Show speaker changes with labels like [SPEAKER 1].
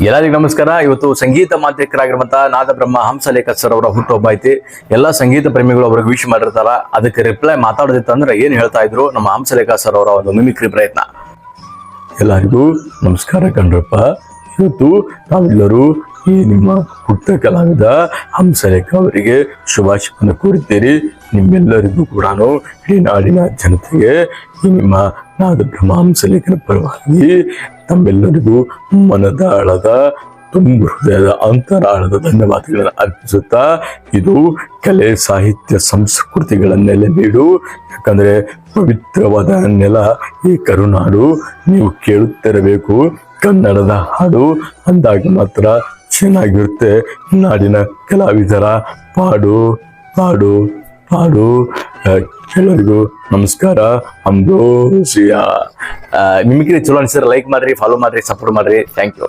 [SPEAKER 1] ಎಲ್ಲರಿಗೂ ನಮಸ್ಕಾರ. ಇವತ್ತು ಸಂಗೀತ ಮಾಧ್ಯಕರಾಗಿರುವಂತಹ ನಾದ ಬ್ರಹ್ಮ ಹಂಸಲೇಖ ಸರ್ ಅವರ ಹುಟ್ಟುಹಬ್ಬ ಐತಿ. ಎಲ್ಲಾ ಸಂಗೀತ ಪ್ರೇಮಿಗಳು ಅವ್ರಿಗೆ ವಿಶ್ ಮಾಡಿರ್ತಾರ. ಅದಕ್ಕೆ ರಿಪ್ಲೈ ಮಾತಾಡೋದಿತ್ತಂದ್ರೆ ಏನ್ ಹೇಳ್ತಾ ಇದ್ರು ನಮ್ಮ ಹಂಸಲೇಖ ಸರ್ ಅವರ ಒಂದು ಮಿಮಿಕ್ರಿ ಪ್ರಯತ್ನ. ಎಲ್ಲರಿಗೂ ನಮಸ್ಕಾರ ಕಣ್ರಪ್ಪ. ಇವತ್ತು ನಾವೆಲ್ಲರೂ ಈ ನಿಮ್ಮ ಹುಟ್ಟ ಕಲಾವಿದ ಹಂಸಲೇಖ ಅವರಿಗೆ ಶುಭಾಶಯವನ್ನು ಕೋರುತ್ತೇನೆ. ನಿಮ್ಮೆಲ್ಲರಿಗೂ ಕೂಡ ಈ ನಾಡಿನ ಜನತೆಗೆ ಈ ನಿಮ್ಮ ನಾದ ಬ್ರಹ್ಮ ಹಂಸಲೇಖನ ಪರವಾಗಿ ತಮ್ಮೆಲ್ಲರಿಗೂ ಮನದ ಆಳದ ತುಂಬ ಹೃದಯದ ಅಂತರಾಳದ ಧನ್ಯವಾದಗಳನ್ನು ಅರ್ಪಿಸುತ್ತಾ, ಇದು ಕಲೆ ಸಾಹಿತ್ಯ ಸಂಸ್ಕೃತಿಗಳ ನೆಲೆ ಬೀಡು. ಯಾಕಂದ್ರೆ ಪವಿತ್ರವಾದ ನೆಲ ಈ ಕರುನಾಡು. ನೀವು ಕೇಳುತ್ತಿರಬೇಕು ಕನ್ನಡದ ಹಾಡು, ಅಂದಾಗ ಮಾತ್ರ ಚೆನ್ನಾಗಿರುತ್ತೆ ನಾಡಿನ ಕಲಾವಿದರ ಪಾಡು ಪಾಡು ಪಾಡು. ಎಲ್ಲರಿಗೂ ನಮಸ್ಕಾರ. ಅಂಬ್ರೋಸಿಯಾ. ನಿಮಗೆ ಚಲೋ ಅನ್ಸಿದ್ರೆ ಲೈಕ್ ಮಾಡ್ರಿ, ಫಾಲೋ ಮಾಡ್ರಿ, ಸಪೋರ್ಟ್ ಮಾಡ್ರಿ. Thank you.